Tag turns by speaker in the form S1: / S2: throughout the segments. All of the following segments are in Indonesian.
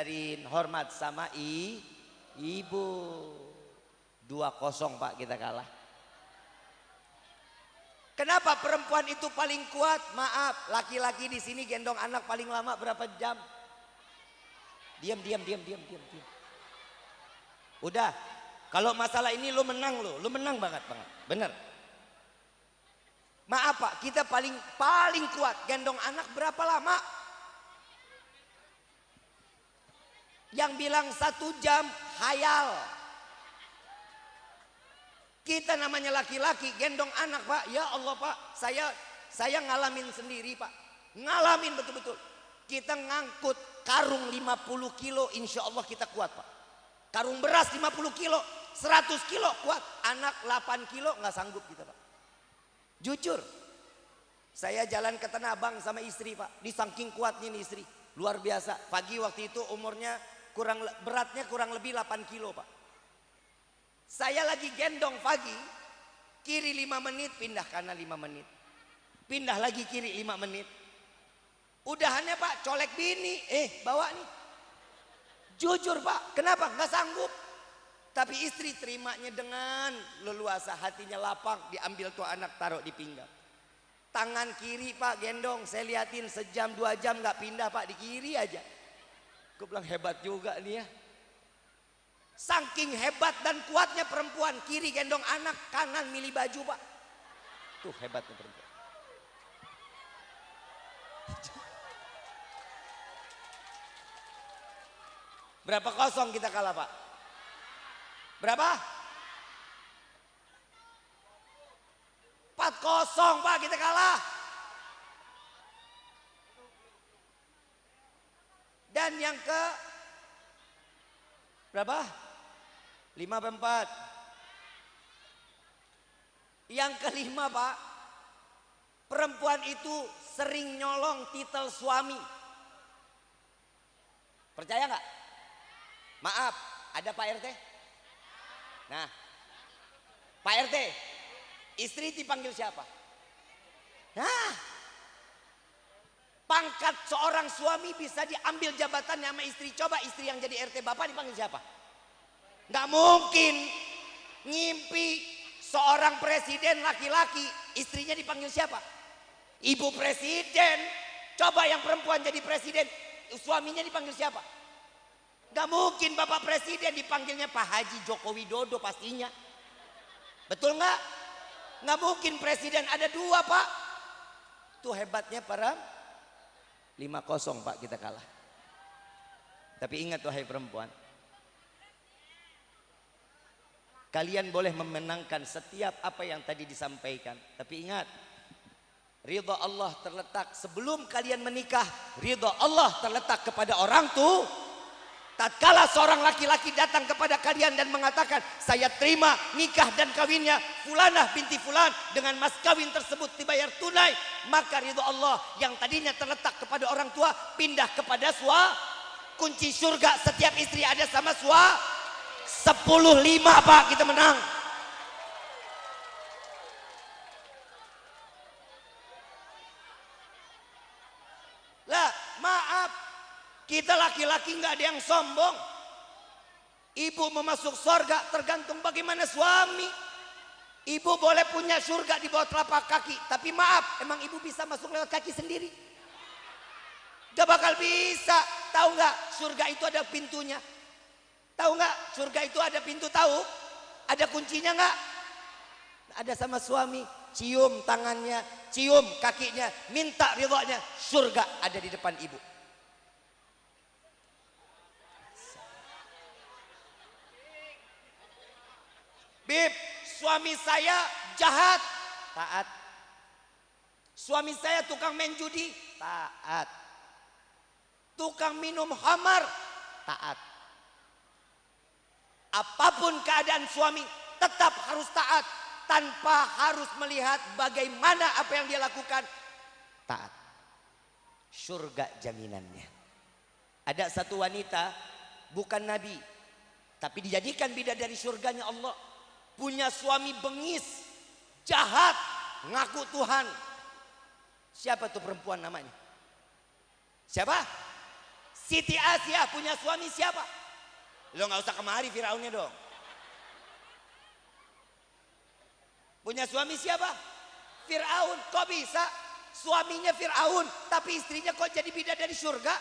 S1: diajarin hormat sama ibu. 2-0 Pak, kita kalah. Kenapa perempuan itu paling kuat? Maaf, laki-laki di sini gendong anak paling lama berapa jam? Diam. Udah, kalau masalah ini lu menang, lu menang banget. Bener. Maaf Pak, kita paling kuat gendong anak berapa lama? Yang bilang 1 jam hayal. Kita namanya laki-laki gendong anak Pak. Ya Allah Pak, saya ngalamin sendiri Pak. Ngalamin betul-betul. Kita ngangkut karung 50 kilo, insya Allah kita kuat Pak. Karung beras 50 kilo, 100 kilo kuat. Anak 8 kilo nggak sanggup kita Pak. Jujur, saya jalan ke Tanah Abang sama istri Pak. Di saking kuatnya nih istri, luar biasa. Pagi waktu itu umurnya beratnya kurang lebih 8 kilo Pak. Saya lagi gendong pagi, kiri 5 menit, pindah kanan 5 menit. Pindah lagi kiri 5 menit. Udahannya Pak, colek bini, bawa nih. Jujur Pak, kenapa? Nggak sanggup. Tapi istri terimanya dengan leluasa, hatinya lapang, diambil tuh anak taruh di pinggang. Tangan kiri Pak gendong, saya liatin sejam 2 jam nggak pindah Pak, di kiri aja. Gue bilang hebat juga nih ya. Saking hebat dan kuatnya perempuan, kiri gendong anak, kanan milih baju Pak. Tuh hebatnya perempuan. Berapa 0 kita kalah Pak? Berapa? 4-0 Pak, kita kalah. Dan yang ke berapa? 5-4. Yang kelima Pak, perempuan itu sering nyolong titel suami. Percaya nggak? Maaf, ada Pak RT? Nah, Pak RT, istri dipanggil siapa? Nah, pangkat seorang suami bisa diambil jabatannya sama istri. Coba istri yang jadi RT Bapak dipanggil siapa? Nggak mungkin. Ngimpi seorang presiden laki-laki, istrinya dipanggil siapa? Ibu presiden. Coba yang perempuan jadi presiden, suaminya dipanggil siapa? Nggak mungkin Bapak presiden dipanggilnya Pak Haji Joko Widodo pastinya. Betul nggak? Nggak mungkin presiden ada 2 Pak. Itu hebatnya para 5-0 Pak, kita kalah. Tapi ingat wahai perempuan, kalian boleh memenangkan setiap apa yang tadi disampaikan. Tapi ingat, ridha Allah terletak sebelum kalian menikah. Ridha Allah terletak kepada orang tua. Tatkala seorang laki-laki datang kepada kalian dan mengatakan, saya terima nikah dan kawinnya Fulanah binti Fulan, dengan mas kawin tersebut dibayar tunai, maka ridho Allah yang tadinya terletak kepada orang tua pindah kepada suami. Kunci surga setiap istri ada sama suami. 10-5 Pak, kita menang. Lah maaf, kita laki-laki nggak ada yang sombong. Ibu mau masuk surga tergantung bagaimana suami. Ibu boleh punya surga di bawah telapak kaki, tapi maaf, emang ibu bisa masuk lewat kaki sendiri? Gak bakal bisa. Tahu nggak? Surga itu ada pintunya. Tahu nggak? Surga itu ada pintu, tahu? Ada kuncinya nggak? Ada sama suami. Cium tangannya, cium kakinya, minta ridhonya. Surga ada di depan ibu. Bib, suami saya jahat, taat. Suami saya tukang main judi, taat. Tukang minum khamar, taat. Apapun keadaan suami, tetap harus taat. Tanpa harus melihat bagaimana apa yang dia lakukan, taat. Surga jaminannya. Ada satu wanita, bukan nabi, tapi dijadikan bidadari surganya Allah. Punya suami bengis, jahat, ngaku Tuhan. Siapa tuh perempuan namanya? Siapa? Siti Asia punya suami siapa? Lo nggak usah kemari Firaunnya dong. Punya suami siapa? Firaun. Kok bisa suaminya Firaun tapi istrinya kok jadi bidadari surga?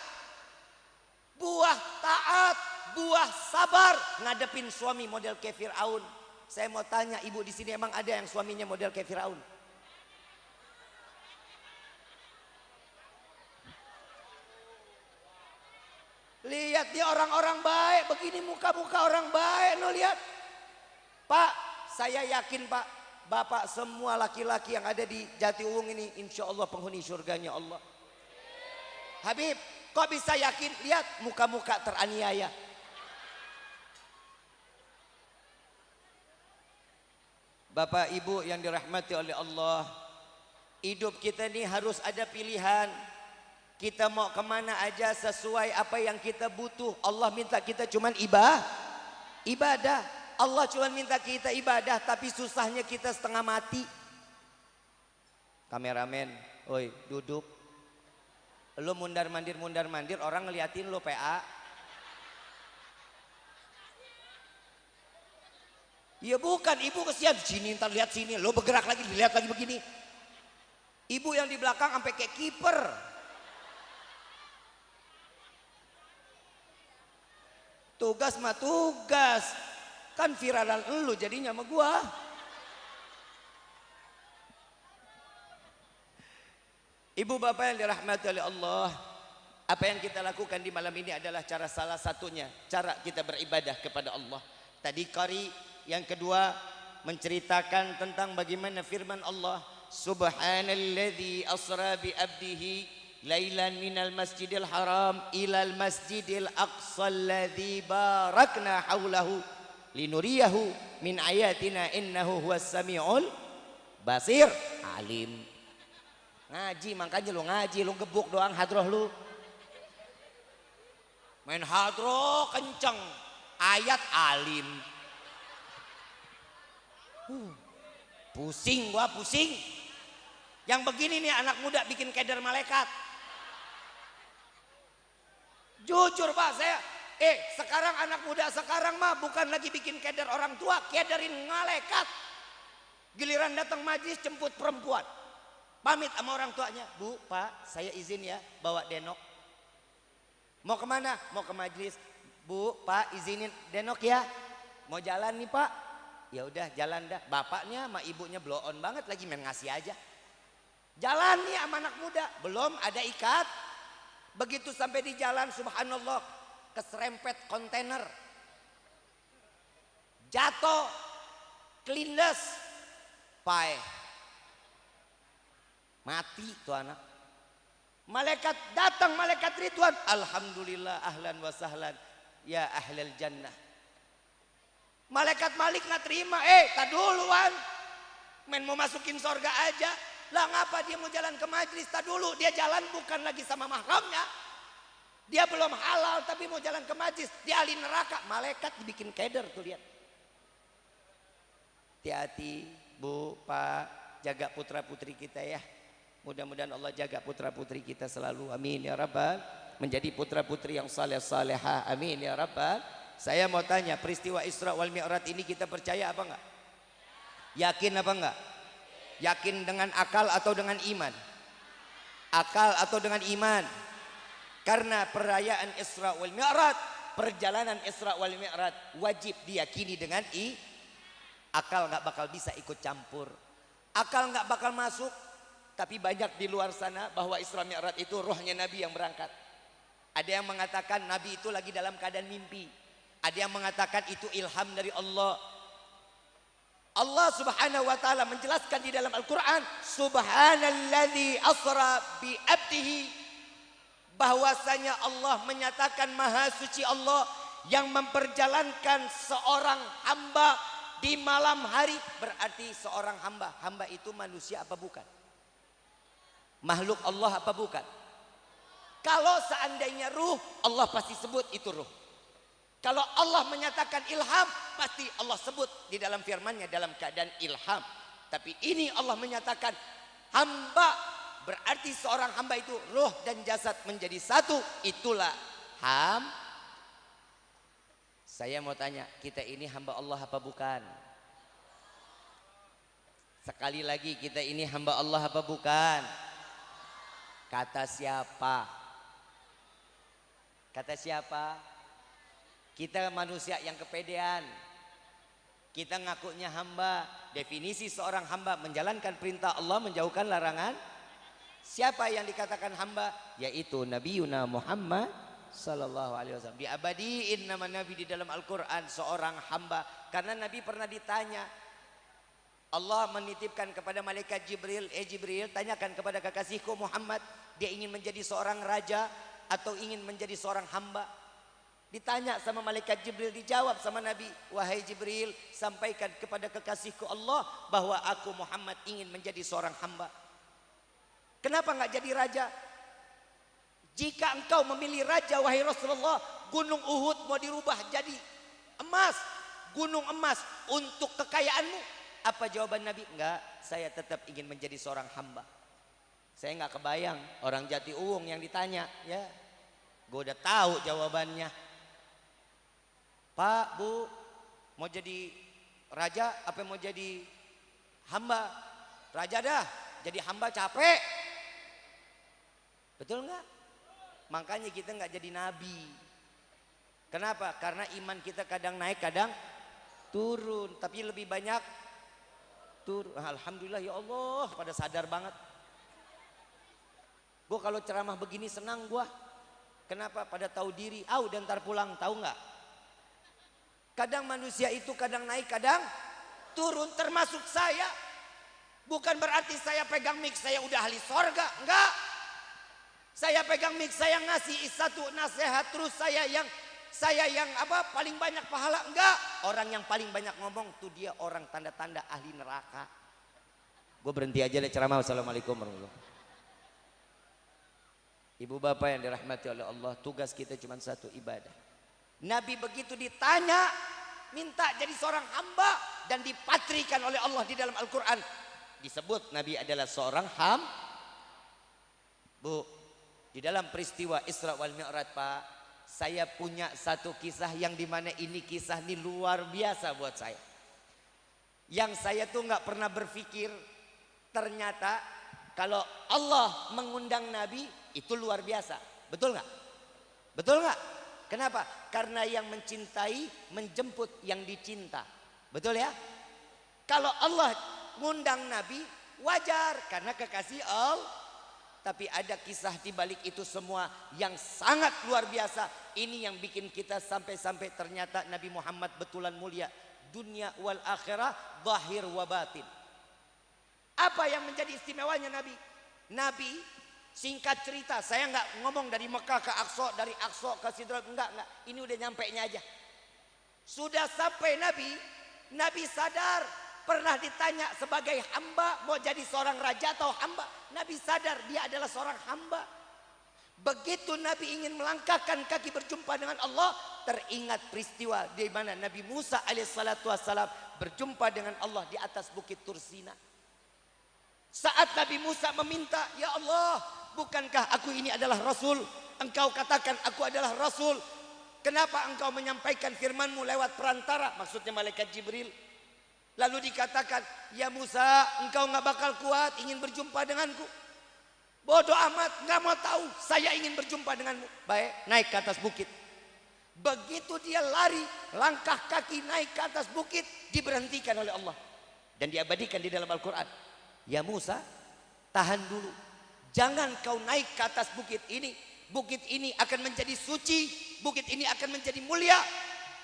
S1: Buah taat, buah sabar ngadepin suami model kayak Firaun. Saya mau tanya ibu di sini, emang ada yang suaminya model kayak Firaun? Lihat dia orang-orang baik, begini muka-muka orang baik, lo lihat. Pak, saya yakin Pak, Bapak semua laki-laki yang ada di Jatiuwung ini insya Allah penghuni surganya Allah. Habib, kok bisa yakin? Lihat muka-muka teraniaya. Bapak Ibu yang dirahmati oleh Allah, hidup kita ini harus ada pilihan. Kita mau kemana aja sesuai apa yang kita butuh. Allah minta kita cuman ibadah. Allah cuman minta kita ibadah, tapi susahnya kita setengah mati. Kameramen, oi duduk. Lo mundar-mandir orang ngeliatin lo PA. Ya bukan, ibu kesian sini, ntar lihat sini, lo bergerak lagi, dilihat lagi begini. Ibu yang di belakang sampai kayak kiper. Tugas mah tugas, kan viralan lu jadinya sama gua. Ibu bapak yang dirahmati oleh Allah, apa yang kita lakukan di malam ini adalah cara salah satunya cara kita beribadah kepada Allah. Tadi qari, yang kedua menceritakan tentang bagaimana firman Allah, Subhanalladzi asra bi abdihi lailan minal masjidil haram ilal masjidil aqsa alladzi barakna haulahu linuriyahu min ayatina innahu huwas samiul basir alim. Ngaji, makanya lu ngaji, lu gebuk doang hadroh lu. Main hadroh kenceng, ayat alim. Pusing gua, pusing. Yang begini nih anak muda bikin keder malaikat. Jujur Pak, saya sekarang anak muda sekarang mah bukan lagi bikin keder orang tua, kederin malaikat. Giliran datang majlis jemput perempuan, pamit sama orang tuanya, Bu, Pak, saya izin ya bawa denok. Mau kemana? Mau ke majlis. Bu, Pak, izinin denok ya. Mau jalan nih Pak. Ya udah jalan dah. Bapaknya sama ibunya blow on banget lagi, main ngasih aja. Jalan nih sama anak muda, belum ada ikat. Begitu sampai di jalan, subhanallah, keserempet kontainer, jatuh, kelindes, pae, mati tuh anak. Malaikat datang, malaikat Ridwan, alhamdulillah ahlan wa sahlan ya ahlal jannah. Malaikat Malik nggak terima, tak duluan, main mau masukin sorga aja. Lah ngapa dia mau jalan ke majlis? Tak dulu, dia jalan bukan lagi sama mahramnya. Dia belum halal tapi mau jalan ke majlis, dia ahli neraka. Malaikat dibikin keder tuh, lihat. Hati-hati Bu, Pak, jaga putra putri kita ya. Mudah-mudahan Allah jaga putra putri kita selalu, amin ya rabbal. Menjadi putra putri yang saleh salehah, amin ya rabbal. Saya mau tanya, peristiwa Isra wal Mi'raj ini kita percaya apa enggak? Yakin apa enggak? Yakin dengan akal atau dengan iman? Akal atau dengan iman? Karena perayaan Isra wal Mi'raj, perjalanan Isra wal Mi'raj wajib diyakini dengan akal nggak bakal bisa ikut campur. Akal nggak bakal masuk. Tapi banyak di luar sana bahwa Isra Mi'raj itu rohnya Nabi yang berangkat. Ada yang mengatakan Nabi itu lagi dalam keadaan mimpi. Ada yang mengatakan itu ilham dari Allah. Allah subhanahu wa ta'ala menjelaskan di dalam Al-Quran, Subhanalladzi asra bi abdihi, bahwasanya Allah menyatakan maha suci Allah yang memperjalankan seorang hamba di malam hari. Berarti seorang hamba, hamba itu manusia apa bukan? Makhluk Allah apa bukan? Kalau seandainya ruh, Allah pasti sebut itu ruh. Kalau Allah menyatakan ilham, pasti Allah sebut di dalam firman-Nya dalam keadaan ilham. Tapi ini Allah menyatakan hamba, berarti seorang hamba itu ruh dan jasad menjadi satu. Itulah Saya mau tanya, kita ini hamba Allah apa bukan? Sekali lagi, kita ini hamba Allah apa bukan? Kata siapa? Kata siapa? Kita manusia yang kepedean. Kita ngakunya hamba. Definisi seorang hamba menjalankan perintah Allah, menjauhkan larangan. Siapa yang dikatakan hamba? Yaitu Nabi Yuna Muhammad sallallahu alaihi wasallam. Diabadiin nama Nabi di dalam Al-Quran seorang hamba. Karena Nabi pernah ditanya, Allah menitipkan kepada malaikat Jibril, Jibril, tanyakan kepada kekasihku Muhammad, dia ingin menjadi seorang raja atau ingin menjadi seorang hamba? Ditanya sama malaikat Jibril, dijawab sama Nabi, wahai Jibril, sampaikan kepada kekasihku Allah bahwa aku Muhammad ingin menjadi seorang hamba. Kenapa nggak jadi raja? Jika engkau memilih raja, wahai Rasulullah, gunung Uhud mau dirubah jadi emas, gunung emas untuk kekayaanmu. Apa jawaban Nabi? Enggak, saya tetap ingin menjadi seorang hamba. Saya nggak kebayang orang Jati Uwung yang ditanya, ya, gue udah tahu jawabannya. Pak, Bu, mau jadi raja apa mau jadi hamba? Raja dah, jadi hamba capek. Betul nggak? Makanya kita nggak jadi nabi. Kenapa? Karena iman kita kadang naik, kadang turun. Tapi lebih banyak turun. Alhamdulillah ya Allah, pada sadar banget. Gue kalau ceramah begini senang gue. Kenapa? Pada tahu diri. Dan ntar pulang, tahu nggak? Kadang manusia itu kadang naik, kadang turun, termasuk saya. Bukan berarti saya pegang mic saya udah ahli sorga, enggak. Saya pegang mic saya ngasih satu nasihat terus saya yang paling banyak pahala, enggak. Orang yang paling banyak ngomong tuh dia orang tanda-tanda ahli neraka. Gue berhenti aja deh ceramah. Wassalamualaikum warahmatullahi wabarakatuh. Ibu bapak yang dirahmati oleh Allah, tugas kita cuma satu, ibadah. Nabi begitu ditanya, minta jadi seorang hamba dan dipatrikan oleh Allah di dalam Al-Quran. Disebut Nabi adalah seorang Bu, di dalam peristiwa Isra wal Mi'raj, Pak, saya punya satu kisah yang dimana ini kisah ini luar biasa buat saya. Yang saya tuh nggak pernah berpikir, ternyata kalau Allah mengundang Nabi itu luar biasa. Betul nggak? Betul nggak? Kenapa? Karena yang mencintai menjemput yang dicinta. Betul ya? Kalau Allah ngundang Nabi wajar karena kekasih Allah. Tapi ada kisah di balik itu semua yang sangat luar biasa. Ini yang bikin kita sampai-sampai ternyata Nabi Muhammad betulan mulia. Dunia wal akhirah, zahir wa batin. Apa yang menjadi istimewanya Nabi? Nabi, singkat cerita, saya nggak ngomong dari Mekah ke Aqsa, dari Aqsa ke Sidrat, enggak. Ini udah nyampe nya aja. Sudah sampai Nabi sadar, pernah ditanya sebagai hamba mau jadi seorang raja atau hamba. Nabi sadar dia adalah seorang hamba. Begitu Nabi ingin melangkahkan kaki berjumpa dengan Allah, teringat peristiwa di mana Nabi Musa alaihissalatu wassalam berjumpa dengan Allah di atas bukit Tursina. Saat Nabi Musa meminta, ya Allah, bukankah aku ini adalah Rasul? Engkau katakan aku adalah Rasul. Kenapa engkau menyampaikan firmanmu lewat perantara? Maksudnya malaikat Jibril. Lalu dikatakan, ya Musa, engkau nggak bakal kuat ingin berjumpa denganku. Bodoh amat, nggak mau tahu. Saya ingin berjumpa denganmu. Baik, naik ke atas bukit. Begitu dia lari, langkah kaki naik ke atas bukit, diberhentikan oleh Allah dan diabadikan di dalam Al-Quran. Ya Musa, tahan dulu. Jangan kau naik ke atas bukit ini. Bukit ini akan menjadi suci. Bukit ini akan menjadi mulia.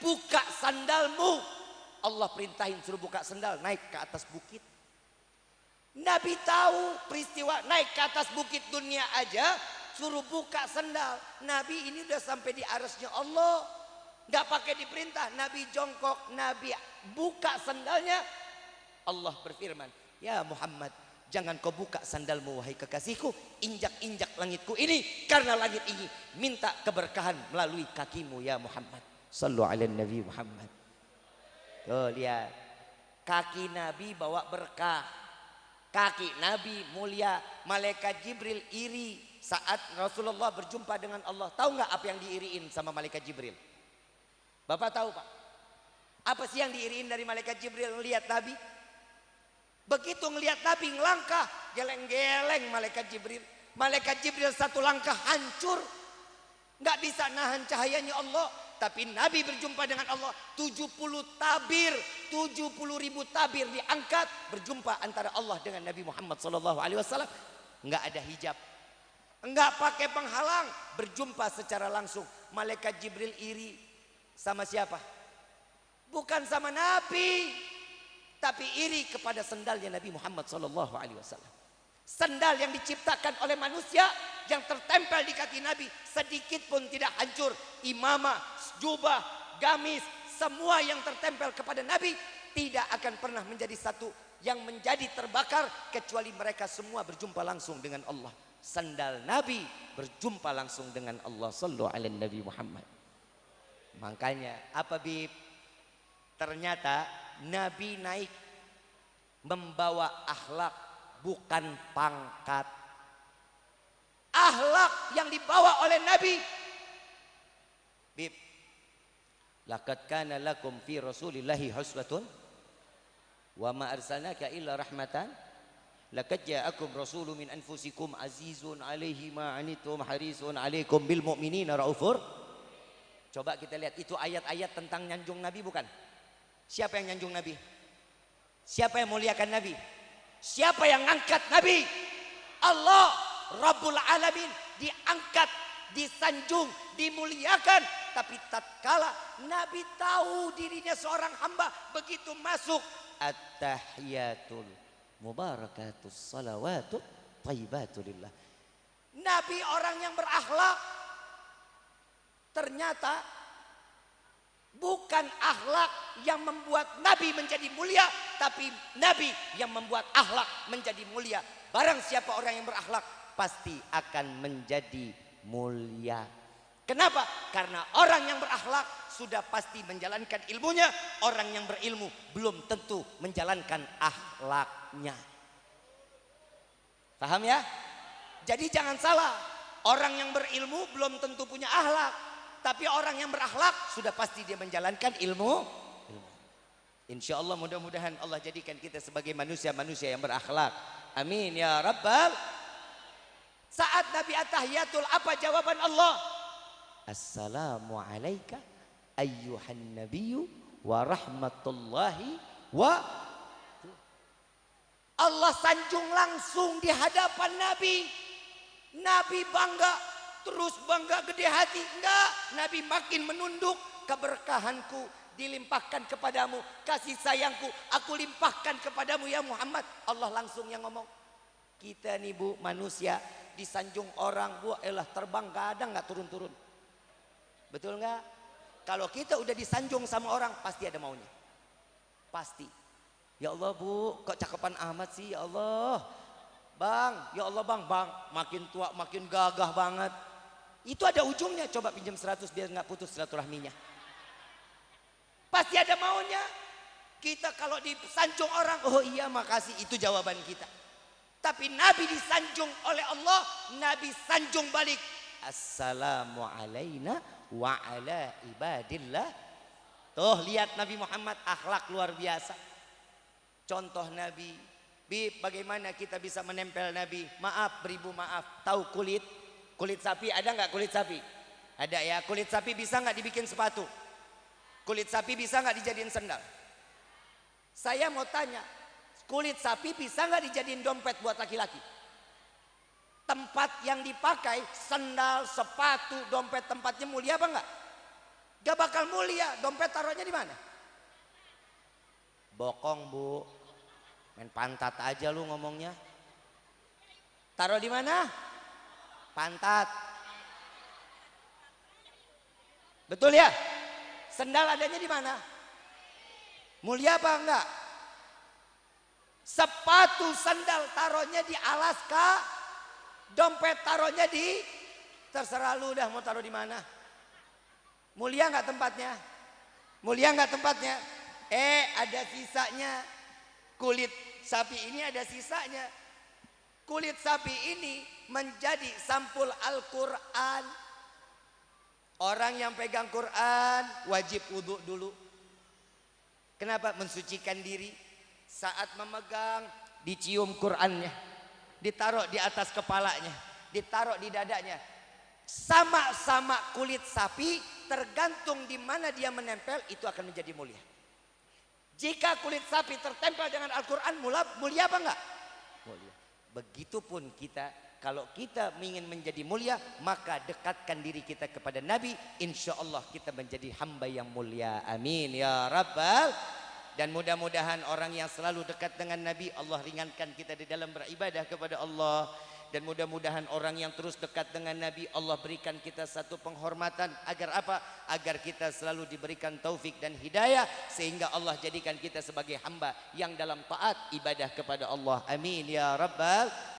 S1: Buka sandalmu. Allah perintahin suruh buka sandal, naik ke atas bukit. Nabi tahu peristiwa naik ke atas bukit dunia aja, suruh buka sandal. Nabi ini udah sampai di arasnya Allah. Gak pakai diperintah. Nabi jongkok, Nabi buka sandalnya. Allah berfirman, ya Muhammad, jangan kau buka sandalmu wahai kekasihku, injak-injak langitku ini, karena langit ini minta keberkahan melalui kakimu ya Muhammad. Sallu ala Nabi Muhammad. Tuh lihat, kaki Nabi bawa berkah, kaki Nabi mulia. Malaikat Jibril iri, saat Rasulullah berjumpa dengan Allah, tahu nggak apa yang diiriin sama malaikat Jibril? Bapak tahu Pak? Apa sih yang diiriin dari malaikat Jibril ngelihat Nabi? Begitu ngelihat Nabi ngelangkah, geleng-geleng malaikat Jibril. Malaikat Jibril satu langkah hancur, nggak bisa nahan cahayanya Allah. Tapi Nabi berjumpa dengan Allah, 70 tabir, 70.000 tabir diangkat berjumpa antara Allah dengan Nabi Muhammad SAW. Nggak ada hijab, nggak pakai penghalang, berjumpa secara langsung. Malaikat Jibril iri sama siapa? Bukan sama Nabi, tapi iri kepada sendalnya Nabi Muhammad SAW. Sendal yang diciptakan oleh manusia, yang tertempel di kaki Nabi, sedikit pun tidak hancur. Imamah, jubah, gamis, semua yang tertempel kepada Nabi tidak akan pernah menjadi satu yang menjadi terbakar, kecuali mereka semua berjumpa langsung dengan Allah. Sandal Nabi berjumpa langsung dengan Allah. Sallu ala Nabi Muhammad. Makanya apa Bib? Ternyata Nabi naik membawa akhlak, bukan pangkat. Akhlak yang dibawa oleh Nabi. Bib, laqad kana lakum fi Rasulillahi huswatun wa ma arsalnaka illa rahmatan. Laqad ja'akum rasulun min anfusikum azizun 'alaihi ma 'anittum harisun 'alaikum bil mu'minina raufur. Coba kita lihat itu ayat-ayat tentang nyanjung Nabi bukan? Siapa yang nyanjung Nabi? Siapa yang muliakan Nabi? Siapa yang angkat Nabi? Allah Rabbul Alamin. Diangkat, disanjung, dimuliakan. Tapi tatkala Nabi tahu dirinya seorang hamba, begitu masuk at-tahiyatul mubarakatus salawatut thayyibatulillah. Nabi orang yang berakhlak. Ternyata bukan akhlak yang membuat Nabi menjadi mulia, tapi Nabi yang membuat akhlak menjadi mulia. Barang siapa orang yang berakhlak, pasti akan menjadi mulia. Kenapa? Karena orang yang berakhlak sudah pasti menjalankan ilmunya. Orang yang berilmu belum tentu menjalankan akhlaknya. Paham ya? Jadi jangan salah, orang yang berilmu belum tentu punya akhlak. Tapi orang yang berakhlak sudah pasti dia menjalankan ilmu. Insya Allah mudah-mudahan Allah jadikan kita sebagai manusia-manusia yang berakhlak. Amin ya Rabbal. Saat Nabi at-tahiyatul, apa jawaban Allah? Assalamu alayka ayyuhan nabiyyu wa rahmatullahi wa. Allah sanjung langsung di hadapan Nabi. Nabi bangga. Terus bangga gede hati? Enggak, Nabi makin menunduk. Keberkahanku dilimpahkan kepadamu, kasih sayangku aku limpahkan kepadamu ya Muhammad. Allah langsung yang ngomong. Kita nih Bu, manusia disanjung orang, Bu elah terbang kadang nggak turun-turun. Betul nggak? Kalau kita udah disanjung sama orang, pasti ada maunya. Pasti. Ya Allah Bu, kok cakepan amat sih ya Allah. Bang, ya Allah bang, makin tua makin gagah banget. Itu ada ujungnya, coba pinjam 100 biar nggak putus silaturahminya. Pasti ada maunya. Kita kalau disanjung orang, oh iya makasih, itu jawaban kita. Tapi Nabi disanjung oleh Allah, Nabi sanjung balik. Assalamu alaina wa ala ibadillah. Tuh lihat Nabi Muhammad, akhlak luar biasa. Contoh Nabi. Bib, bagaimana kita bisa menempel Nabi? Maaf, beribu maaf. Tahu kulit? Kulit sapi ada nggak kulit sapi? Ada ya. Kulit sapi bisa nggak dibikin sepatu? Kulit sapi bisa nggak dijadiin sendal? Saya mau tanya, kulit sapi bisa nggak dijadiin dompet buat laki-laki? Tempat yang dipakai, sendal, sepatu, dompet, tempatnya mulia apa enggak? Gak bakal mulia. Dompet taruhnya di mana? Bokong Bu. Main pantat aja lu ngomongnya. Taruh di mana? Pantat. Betul ya? Sendal adanya di mana? Mulia apa enggak? Sepatu sendal taruhnya di alas kah? Dompet taruhnya di, terserah lu dah mau taruh di mana. Mulia enggak tempatnya? Mulia enggak tempatnya? Ada sisanya. Kulit sapi ini ada sisanya. Kulit sapi ini menjadi sampul Al-Quran. Orang yang pegang Quran wajib wudhu dulu. Kenapa? Mensucikan diri. Saat memegang, dicium Qurannya, ditaruh di atas kepalanya, ditaruh di dadanya. Sama-sama kulit sapi, tergantung di mana dia menempel, itu akan menjadi mulia. Jika kulit sapi tertempel dengan Al-Quran, mulia apa enggak? Mulia. Begitupun kita, kalau kita ingin menjadi mulia, maka dekatkan diri kita kepada Nabi. Insya Allah kita menjadi hamba yang mulia. Amin ya Rabbal. Dan mudah-mudahan orang yang selalu dekat dengan Nabi, Allah ringankan kita di dalam beribadah kepada Allah. Dan mudah-mudahan orang yang terus dekat dengan Nabi, Allah berikan kita satu penghormatan. Agar apa? Agar kita selalu diberikan taufik dan hidayah, sehingga Allah jadikan kita sebagai hamba yang dalam taat ibadah kepada Allah. Amin ya Rabbal.